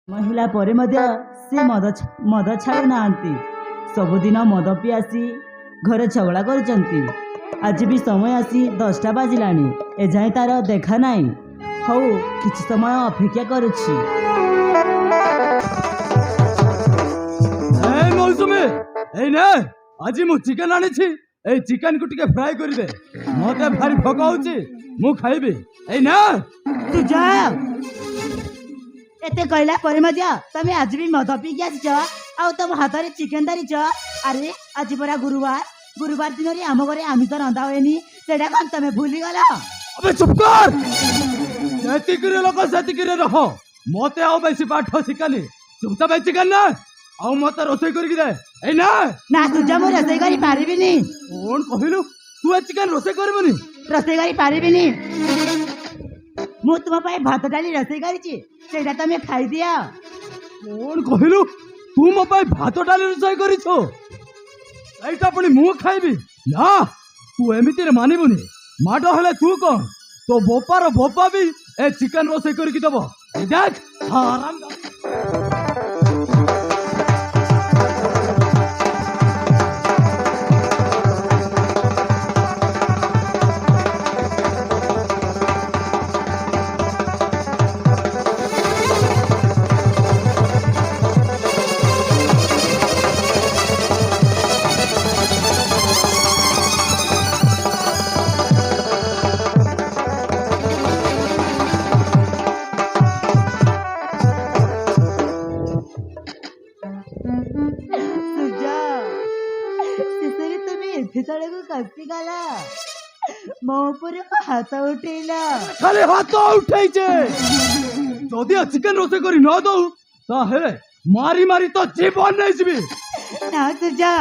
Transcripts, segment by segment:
महिला ପରେ ମଧ୍ୟ ସେ ମଦ ଛାଡ଼ୁନାହାନ୍ତି। ସବୁଦିନ ମଦ ପିଇ ଆସି ଘରେ ଝଗଡ଼ା କରୁଛନ୍ତି। ଆଜି ବି ସମୟ ଆସି 10ଟା ବାଜିଲାଣି, ଏଯାଏଁ ତାର ଦେଖା ନାହିଁ। ହଉ କିଛି ସମୟ ଅପେକ୍ଷା କରୁଛି। ମୌସୁମୀ ଏଇ ନେ, ଆଜି ମୁଁ ଚିକେନ ଆଣିଛି। এই চিকেন কু টিকে ফ্রাই করিদে, মতে ভারি ভোক হচ্ছে, মু খাইবি। এই না ତୁ ଯା। ଏତେ କହିଲା ପରେ ମଧ୍ୟ ତମେ ଆଜି ବି ମଦ ପିଇକି ଆସିଛ, ଆଉ ତମ ହାତରେ ଚିକେନ ଧରିଛ। ଆରେ ଆଜି ପରା ଗୁରୁବାର ଦିନରେ ଆମ ଘରେ ଆମିଷ ରନ୍ଧା ହୁଏନି, ସେଟା କଣ ତମେ ଭୁଲିଗଲ? अबे चुप कर। सेतिकिरे लोक सेतिकिरे रह, मते आउ बेसी पाठ शिखानी। चुपचाप ए चिकेन ना आउ मते रोसई करिक दे। ए ना ନା ସୁଜା, ମୁଁ ରୋଷେଇ କରି ପାରିବିନି। कोन कहिलु तू ए चिकेन रोसई करबनी? ରୋଷେଇ କରି ପାରିବିନି। ମୁଁ ତୁମ ପାଇଁ ଭାତ ଡାଲି ରୋଷେଇ କରିଛି, ସେଇଟା ତମେ ଖାଇଦିଅ। कोन कहिलु तू मो पाई भात डाली रोसई करिछो? एटा पुनी मु खाइबी ना? तू एमिति रे मानिबुनी। माडो हेले तू कोन तो बोपार बोपा भी ए चिकेन रोसई करिक दबो। ए देख हराम। ସୁଜା, ଶେଷରେ ତମେ ଏତେ ତଳକୁ ଖସିଗଲା, ମୋ ଉପରେ ହାତ ଉଠେଇଲା। खाली हाथ उठाइछे। जदि चिकेन रोसई करी न दऊ ताहेले मारी मारी तो जीवन नहीं जीवी। ନା ସୁଜା,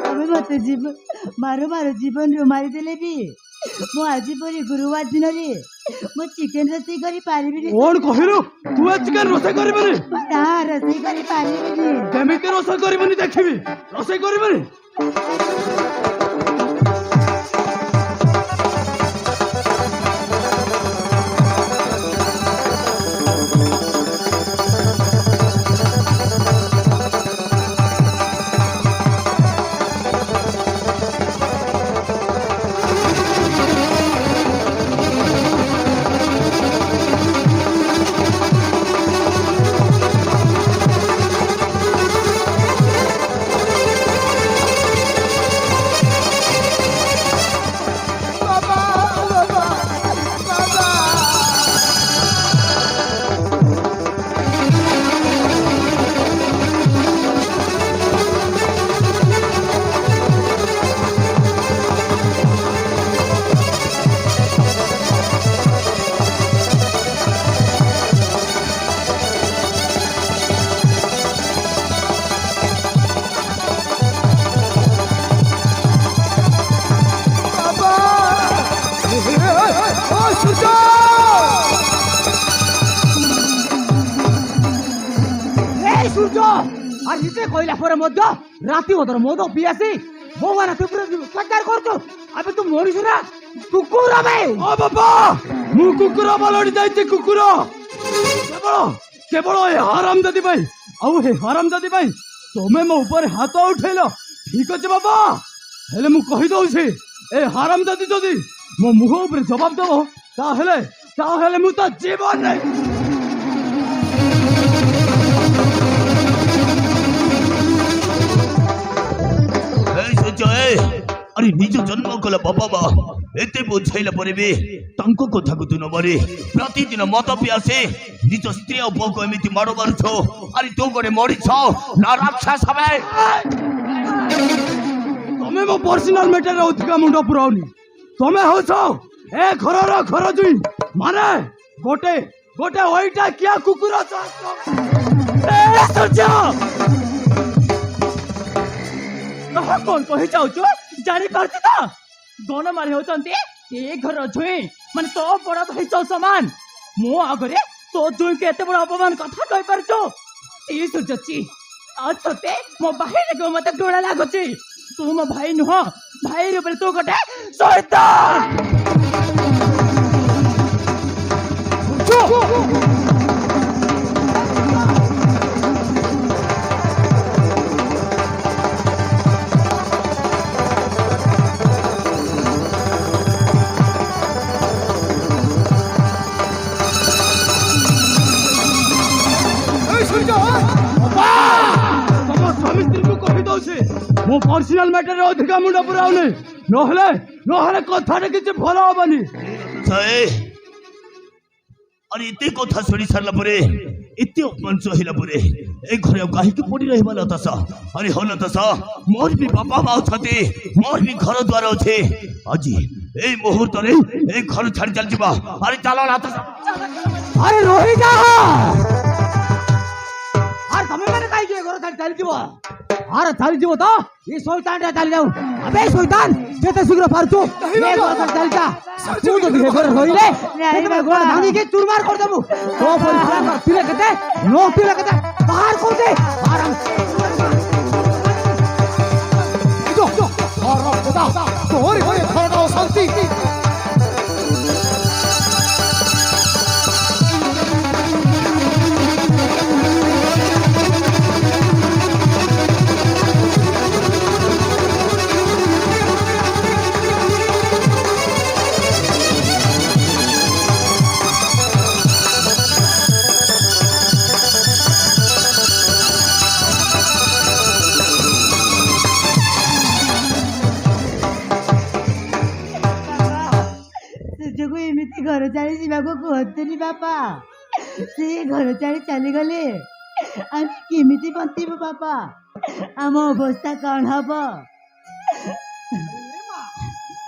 ତମେ ମତେ ମାରୁ ଜୀବନରୁ ମାରିଦେଲେ ବି ମୁଁ ଆଜି ପରି ଗୁରୁବାର ଦିନରେ ମୁଁ ଚିକେନ ରୋଷେଇ କରି ପାରିବିନି। कोन कहिलु तू ए चिकेन रोसई करबनी? ନା ରୋଷେଇ କରି ପାରିବିନି। केमिति रोसई करबनी देखिबी। रोसई करबनी? कहला पर मध्य राति मदर मद पियासी भगवान तू प्रचार करतो। अबे तू मरिस ना कुकुर। अबे ओ बाबा मु कुकुर बलड़ी जाइते। कुकुर केवल ए हरामजादी भाई आउ हे हरामजादी भाई तमे मो ऊपर हाथ उठेलो। ठीक अछि बाबा, हेले मु कहि दउछि ए हरामजादी जदी मो मुह ऊपर जवाब दबो ताहेले मु तो जीवन नहीं। अरे निज जन्म कला बाबा बा एते बुझाइला परे भी तांको कथा को तू न मारे प्रतिदिन मत पियासे निज स्त्री और पुओ को एमिति मारो मारुछो। अरे तू गरे मरि छ ना राक्षस हबे। तमे मो पर्सनल मैटर रे उठका मुंडो पुराउनी। तमे हो छ ए घरर घर जुई माने गोटे ओइटा किया कुकुर छ। ए सच्चा कहा कौन कहि जाउछु जानि पारछि त गण मारी होचंती ए घर जुई माने तो बड़ा भाई चौ समान। मो आगरे तो जुई के एते बड़ा अपमान कथा कहि परछो। ई सुचची आज तते मो भाई रे मते डोळा लागुची। तू मो भाई नुह, भाई रे तू गोटे शैतान। ତମ ସ୍ୱାମୀ ସ୍ତ୍ରୀକୁ କହିଦଉଛି ମୁଁ ପର୍ସନାଲ ମ୍ୟାଟରରେ ଅଧିକା ମୁଣ୍ଡ ପୁରାଉନି, ନହେଲେ କଥାଟା କିଛି ଭଲ ହବନି। ଛାଏ ଆରେ ଏତେ କଥା ଶୁଣି ସାରିଲା ପରେ ଏତେ ଅପମାନ ସହିଲା ପରେ ଏ ଘରେ ଆଉ କାହିଁକି ପଡି ରହିବା ଲତାଶ? ଆରେ ହଁ ଲତାଶ, ମୋର ବି ବାପା ମା ଅଛନ୍ତି, ମୋର ବି ଘର ଦ୍ୱାର ଅଛି। ଆଜି এই মুহূর্তে এই ঘর ছাড়ি চালিযা। আরে চালো লতাশ। আরে রহিজা, আর তুমি মানে কাইকে ঘর ছাড়ি চালিযিব? আরে চালিযিব তো এই শয়তানটা চালি যাও। আবে শয়তান, যেতে শীঘ্র পারছো এই ঘর ছাড়ি চালিযা। তুই যদি এই ঘরে রইলে তুমি ঘর ভাঙিকে চুরমার করে দেবো। তো পরিষ্কার কর, পিলে কেতে নো পিলে কেতে বাহার করে দে। আরাম তোর ঘরে ঘরটা শান্তি। ସୁଯୋଗ ଏମିତି ଘର ଛାଡ଼ି ଯିବାକୁ କୁହନ୍ତୁନି ବାପା। ସେ ଘର ଛାଡ଼ି ଚାଲିଗଲେ ଆମେ କେମିତି ବଞ୍ଚିବୁ ବାପା? ଆମ ଅବସ୍ଥା କ'ଣ ହବ?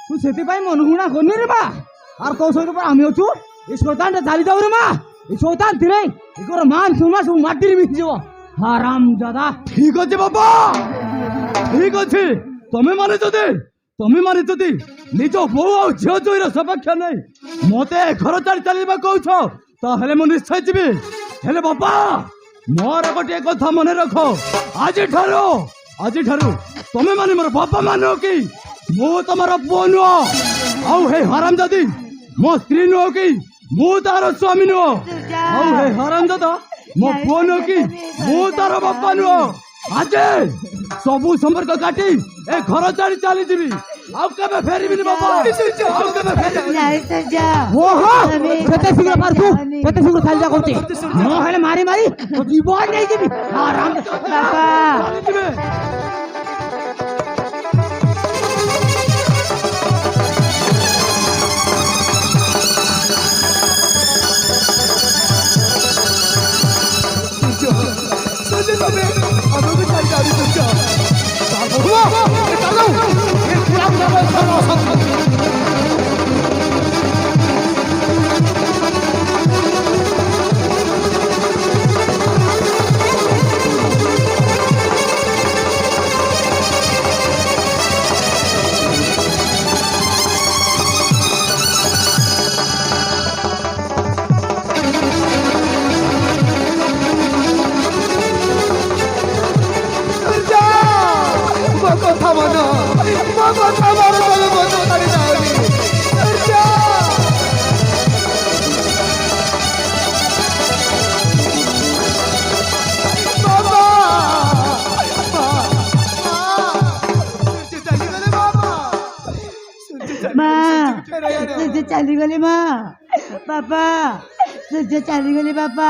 ତୁ ସେଥିପାଇଁ ମନହୁଣା କରୁନି ରେ ମା। আর তোর সহিত আমি অছু। এই শয়তানটা চালি যাও রে মা। এই শয়তান দিলে এগোর মান সম্মান সব মাটিরে মিশি যাব। হারাম জাদা। ঠিক আছে বাবা, ঠিক আছে। তুমি মানে যদি নিজ বউ আর ঝিও জয়ীর সপক্ষ নেই মতে ঘর ছাড়ি চালিবা কହୁଛ তাহলে ମୁଁ নিশ্চয় ଯିବି। ହେଲେ ବାପା ମୋର ଗୋଟିଏ କଥା ମନେ ରଖ, ଆଜିଠାରୁ ତମେ ମାନେ ମୋର ବାପା ମାନ କି ମୁଁ ତମର ପୁଅ ନୁହଁ। ଆଉ ହେ ହରାମ ଜାଦି ମୋ ସ୍ତ୍ରୀ ନୁହଁ କି ମୁଁ ତାର ସ୍ୱାମୀ ନୁହଁ। ଆଉ ହେ ହରାମ ଜାଦା ମୋ ପୁଅ ନୁହଁ କି ମୁଁ ତାର ବାପା ନୁହଁ। ଆଜି ସବୁ ସମ୍ପର୍କ କାଟି ଏ ଘର ଛାଡ଼ି ଚାଲିଯିବି। ଆଉ କେବେ ଫେରିବିନି ବାପା, ଆଉ କେବେ ଫେରିବିନି। ଓହୋ କେତେ ଶୀଘ୍ର ପାରୁଛୁ, କେତେ ଶୀଘ୍ର ଚାଲିଯା କହୁଛି। ନହେଲେ ମାରି ତୋ ଜୀବନ ନେଇଯିବି। ଆରାମ ବାପା ଚାଲିଯିବେ। ସୂର୍ଯ୍ୟ ଚାଲିଗଲେ ମା। ବାପା ସୂର୍ଯ୍ୟ ଚାଲିଗଲେ ବାପା।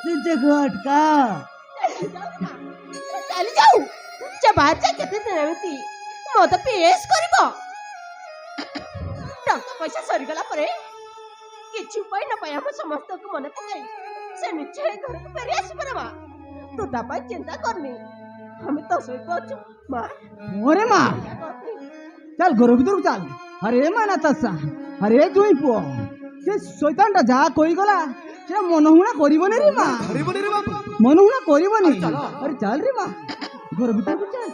ସୂର୍ଯ୍ୟକୁ ଅଟକାଅ। ଚାଲି ଯାଉ ବାଜା କେତେ ଦିନ ଏମିତି ମଦ ପିଏସ କରିବ? ଟଙ୍କା ପଇସା ସରିଗଲା ପରେ କିଛି ଉପାୟ ନ ପାଇ ଆମ ସମସ୍ତଙ୍କୁ ମନେ ପକାଇ ସେ ନିଶ୍ଚୟ ଘରକୁ ଫେରି ଆସିପାରିବ। ତୁ ତା ପାଇଁ ଚିନ୍ତା କରନି, ଆମେ ତୋ ସହିତ ଅଛୁ ମା। ওরে মা চল ঘর ভিতরକୁ চাল। আরে মা না তাসা, আরে তুই পুଅ ସେ শয়তানটা ଯାହା କହିଗଲା ସେଟା ମନହୁଣା କରିବନି ରେ ମା। ମନହୁଣା କରିବନି। ଆରେ ଚାଲ ରେ ମା, ଘର ଭିତରକୁ ଚାଲ।